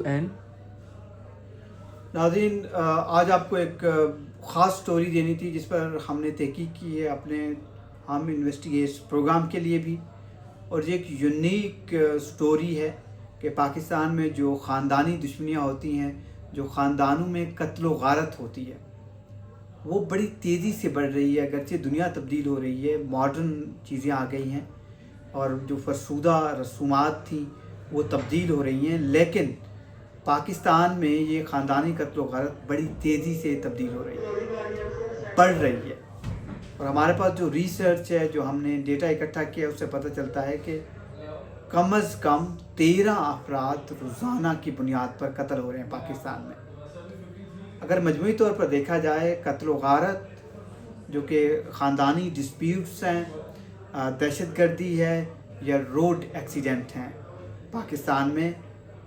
And नाज़रीन, आज आपको एक ख़ास स्टोरी देनी थी जिस पर हमने तहकीक की है अपने हम इन्वेस्टिगेट प्रोग्राम के लिए भी। और ये एक यूनिक स्टोरी है कि पाकिस्तान में जो ख़ानदानी दुश्मनियाँ होती हैं, जो ख़ानदानों में कत्ल व गारत होती है, वो बड़ी तेज़ी से बढ़ रही है। अगरचे दुनिया तब्दील हो रही है, मॉडर्न चीज़ें आ गई हैं और जो फरसूदा रसूमात थी वो तब्दील हो रही हैं, लेकिन पाकिस्तान में ये ख़ानदानी कत्ल व गारत बड़ी तेज़ी से तब्दील हो रही है, बढ़ रही है। और हमारे पास जो रिसर्च है, जो हमने डेटा इकट्ठा किया, उससे पता चलता है कि कम अज़ कम 13 अफराद रोज़ाना की बुनियाद पर कत्ल हो रहे हैं पाकिस्तान में। अगर मजमूई तौर पर देखा जाए, कत्ल व गारत जो कि ख़ानदानी डिस्प्यूट्स हैं, दहशतगर्दी है या रोड एक्सीडेंट हैं,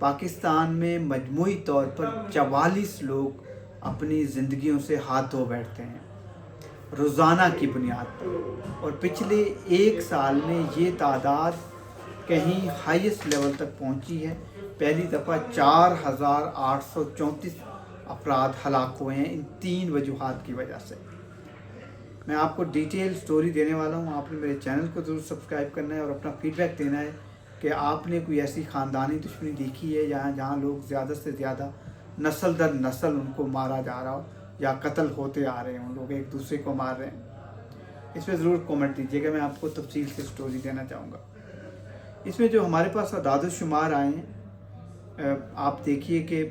पाकिस्तान में मजमूई तौर पर 44 लोग अपनी ज़िंदगियों से हाथ धो बैठते हैं रोज़ाना की बुनियाद पर। और पिछले एक साल में ये तादाद कहीं हाईएस्ट लेवल तक पहुंची है। पहली दफ़ा 4834 अफराद हलाक हुए हैं इन 3 वजूहात की वजह से। मैं आपको डिटेल स्टोरी देने वाला हूँ। आपने मेरे चैनल को ज़रूर सब्सक्राइब करना है और अपना फीडबैक देना है कि आपने कोई ऐसी ख़ानदानी दुश्मनी देखी है जहाँ लोग ज़्यादा से ज़्यादा नस्ल दर नस्ल उनको मारा जा रहा हो या कत्ल होते आ रहे हों, लोग एक दूसरे को मार रहे हैं। इस पर ज़रूर कमेंट दीजिएगा, मैं आपको तफसील से स्टोरी देना चाहूँगा। इसमें जो हमारे पास अदाद-ओ-शुमार आए हैं, आप देखिए कि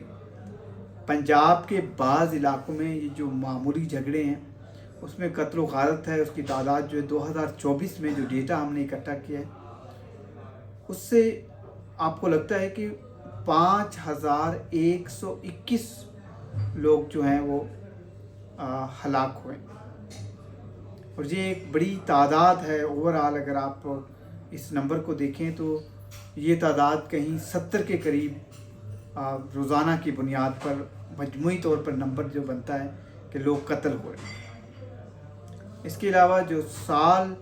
पंजाब के बाज़ इलाक़ों में ये जो मामूली झगड़े हैं उसमें कत्ल व गारत है, उसकी तादाद जो है 2024 में जो डेटा हमने इकट्ठा किया है उससे आपको लगता है कि 5121 लोग जो हैं वो हलाक हुए। और ये एक बड़ी तादाद है ओवरऑल। अगर आप इस नंबर को देखें तो ये तादाद कहीं 70 के करीब रोज़ाना की बुनियाद पर मजमूई तौर पर नंबर जो बनता है कि लोग कत्ल हुए। इसके अलावा जो साल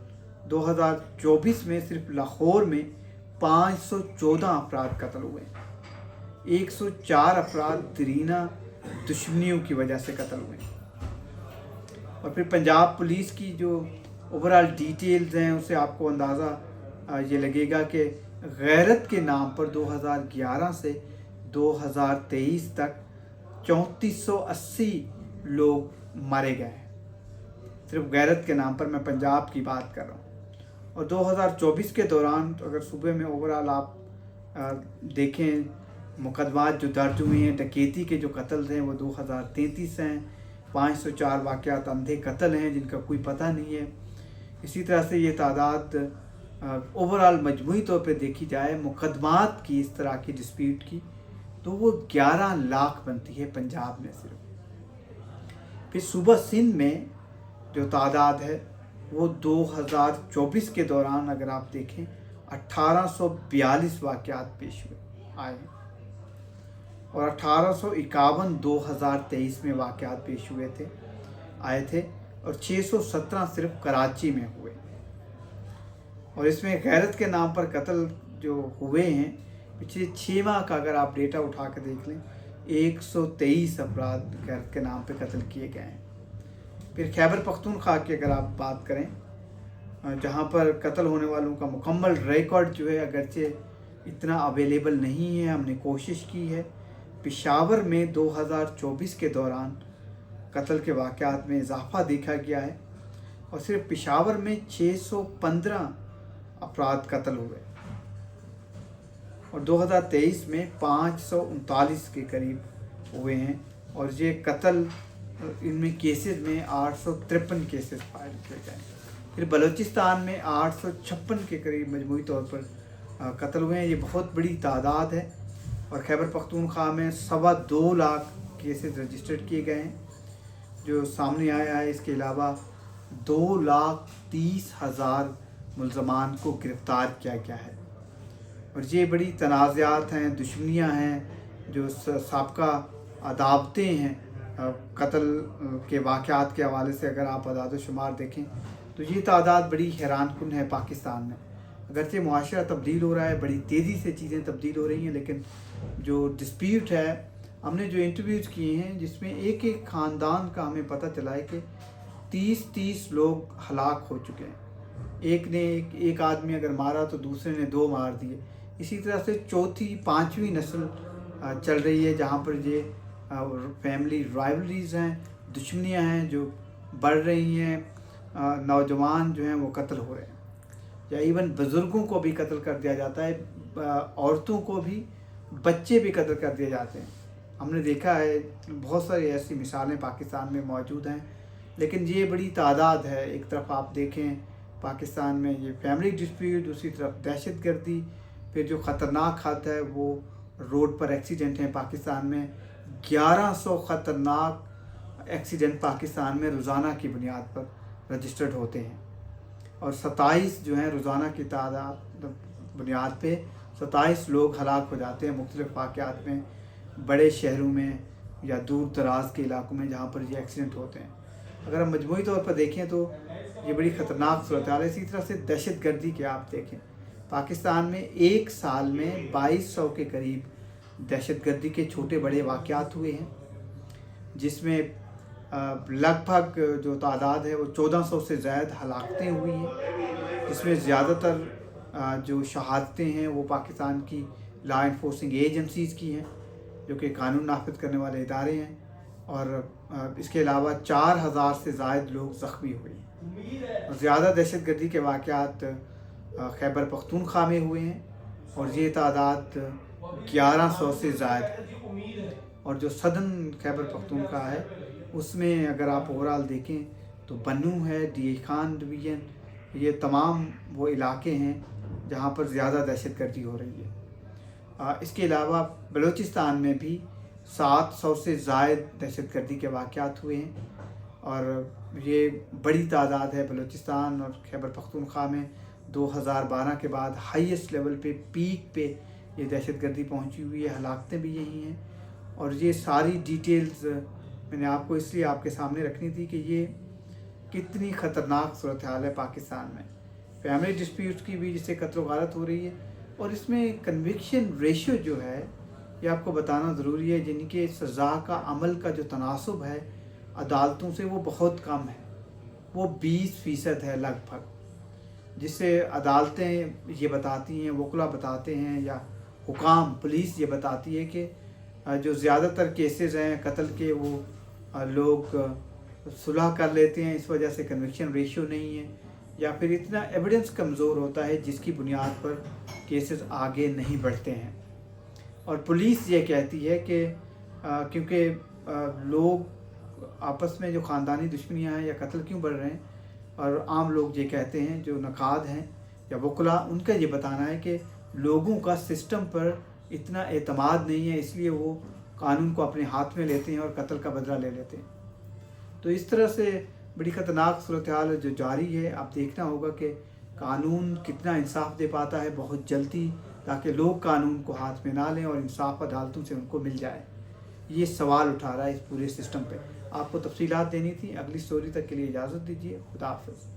2024 में सिर्फ लाहौर में 514 अफराद कत्ल हुए, 104 अफराद दरीना दुश्मनियों की वजह से कत्ल हुए। और फिर पंजाब पुलिस की जो ओवरऑल डिटेल्स हैं उससे आपको अंदाज़ा ये लगेगा कि गैरत के नाम पर 2011 से 2023 तक 3480 लोग मारे गए हैं, सिर्फ गैरत के नाम पर। मैं पंजाब की बात कर रहा हूँ। और 2024 के दौरान अगर सूबे में ओवरऑल आप देखें, मुकदमात जो दर्ज हुए हैं, डकैती के जो कत्ल हैं वो 2033 हैं, 504 वाक़यात अंधे कत्ल हैं जिनका कोई पता नहीं है। इसी तरह से ये तादाद ओवरऑल मजमूई तौर पे देखी जाए मुकदमात की, इस तरह की डिस्प्यूट की, तो वो 11 लाख बनती है पंजाब में सिर्फ। फिर सूबा सिंध में जो तादाद है वो 2024 के दौरान अगर आप देखें 1842 वाक़यात पेश आए हैं और 1851 2023 में वाक़यात पेश आए थे और 617 सिर्फ कराची में हुए। और इसमें गैरत के नाम पर कत्ल जो हुए हैं पिछले 6 माह का अगर आप डेटा उठा कर देख लें, 123 अफराद गैरत के नाम पर कत्ल किए गए हैं। फिर खैबर पख्तूनख्वा की अगर आप बात करें, जहाँ पर कत्ल होने वालों का मुकम्मल रिकॉर्ड जो है अगरचे इतना अवेलेबल नहीं है, हमने कोशिश की है। पेशावर में 2024 के दौरान कत्ल के वाक़यात में इजाफ़ा देखा गया है और सिर्फ पेशावर में 615 अफराद कत्ल हुए और 2023 में 539 के करीब हुए हैं। और ये कत्ल इनमें केसेस में 853 केसेस फाइल किए गए। फिर बलूचिस्तान में 856 के करीब मजमूई तौर पर कत्ल हुए हैं, ये बहुत बड़ी तादाद है। और खैबर पख्तूनख्वा में 2.25 लाख केसेस रजिस्टर्ड किए गए हैं जो सामने आया है। इसके अलावा 2,30,000 मुल्ज़मान को गिरफ़्तार किया गया है। और ये बड़ी तनाज़ात हैं, दुश्मनियाँ हैं, जो साबका अदावतें हैं कत्ल के वाक़यात के हवाले से अगर आप अदाद-ओ-शुमार देखें तो ये तादाद बड़ी हैरानकुन है पाकिस्तान में। अगरचे मुआशरा तब्दील हो रहा है, बड़ी तेज़ी से चीज़ें तब्दील हो रही हैं, लेकिन जो डिस्प्यूट है, हमने जो इंटरव्यूज़ किए हैं जिसमें एक एक ख़ानदान का हमें पता चला है कि 30-30 लोग हलाक हो चुके हैं। एक ने एक आदमी अगर मारा तो दूसरे ने 2 मार दिए। इसी तरह से चौथी 5वीं नस्ल चल रही है जहाँ पर ये फैमिली राइवलरीज़ हैं, दुश्मनियाँ हैं जो बढ़ रही हैं। नौजवान जो हैं वो कत्ल हो रहे हैं, या इवन बुज़ुर्गों को भी कत्ल कर दिया जाता है, औरतों को भी, बच्चे भी कत्ल कर दिए जाते हैं। हमने देखा है बहुत सारी ऐसी मिसालें पाकिस्तान में मौजूद हैं, लेकिन ये बड़ी तादाद है। एक तरफ आप देखें पाकिस्तान में ये फैमिली डिस्प्यूट, दूसरी तरफ दहशतगर्दी, फिर जो ख़तरनाक हद है वो रोड पर एक्सीडेंट हैं। पाकिस्तान में 1100 ख़तरनाक एक्सीडेंट पाकिस्तान में रोज़ाना की बुनियाद पर रजिस्टर्ड होते हैं, और 27 जो हैं रोज़ाना की तादाद बुनियाद पे 27 लोग हलाक हो जाते हैं मुख्तलिफ़ वाक़यात में, बड़े शहरों में या दूर दराज के इलाकों में जहाँ पर ये एक्सीडेंट होते हैं। अगर हम मजमूई तौर पर देखें तो ये बड़ी ख़तरनाक सूरत हाल है। इसी तरह से दहशतगर्दी के आप देखें, पाकिस्तान में एक साल में 2200 के करीब दहशतगर्दी के छोटे बड़े वाक़यात हुए हैं, जिसमें लगभग जो तादाद है वो 1400 से ज़्यादा हलाकतें हुई हैं, जिसमें ज़्यादातर जो शहादतें हैं वो पाकिस्तान की लॉ इन्फोर्सिंग एजेंसीज़ की हैं, जो कि कानून नाफिज करने वाले इदारे हैं, और इसके अलावा 4000 से ज़ायद लोग ज़ख्मी हुए हैं। ज़्यादा दहशतगर्दी के वाक़यात खैबर पख्तूनख्वा में हुए हैं, और ये तादाद 1100 से ज़ायद। और जो सदर्न खैबर पख्तूनख्वा है उसमें अगर आप ओवरऑल देखें तो बन्नू है, डी खान डिवीज़न, ये तमाम वो इलाके हैं जहाँ पर ज़्यादा दहशतगर्दी हो रही है। इसके अलावा बलूचिस्तान में भी 700 से ज़ायद दहशतगर्दी के वाक़यात हुए हैं, और ये बड़ी तादाद है। बलूचिस्तान और खैबर पख्तूनख्वा में 2012 के बाद हाईएस्ट लेवल पे, पीक पे ये दहशतगर्दी पहुंची हुई है। हलाकतें भी यही हैं, और ये सारी डिटेल्स मैंने आपको इसलिए आपके सामने रखनी थी कि ये कितनी ख़तरनाक सूरत हाल है पाकिस्तान में। फैमिली डिस्प्यूट्स की भी जिससे कत्ल गारत हो रही है, और इसमें कन्विक्शन रेशियो जो है ये आपको बताना ज़रूरी है, जिनके सज़ा का अमल का जो तनासब है अदालतों से वो बहुत कम है, वो 20% है लगभग, जिससे अदालतें ये बताती हैं, वकला बताते हैं, या हुकाम पुलिस ये बताती है कि जो ज़्यादातर केसेस हैं कत्ल के वो लोग सुलह कर लेते हैं, इस वजह से कन्विक्शन रेशियो नहीं है, या फिर इतना एविडेंस कमज़ोर होता है जिसकी बुनियाद पर केसेस आगे नहीं बढ़ते हैं। और पुलिस ये कहती है कि क्योंकि लोग आपस में जो ख़ानदानी दुश्मनियाँ हैं या कत्ल क्यों बढ़ रहे हैं, और आम लोग ये कहते हैं जो नकाद हैं या वकला, उनका ये बताना है कि लोगों का सिस्टम पर इतना एतमाद नहीं है, इसलिए वो कानून को अपने हाथ में लेते हैं और कत्ल का बदला ले लेते हैं। तो इस तरह से बड़ी ख़तरनाक सूरत हाल जो जारी है। आप देखना होगा कि कानून कितना इंसाफ दे पाता है बहुत जल्दी, ताकि लोग कानून को हाथ में ना लें और इंसाफ अदालतों से उनको मिल जाए। ये सवाल उठा रहा है इस पूरे सिस्टम पे। आपको तफसीलात देनी थी। अगली स्टोरी तक के लिए इजाज़त दीजिए। खुदा हाफ़िज़।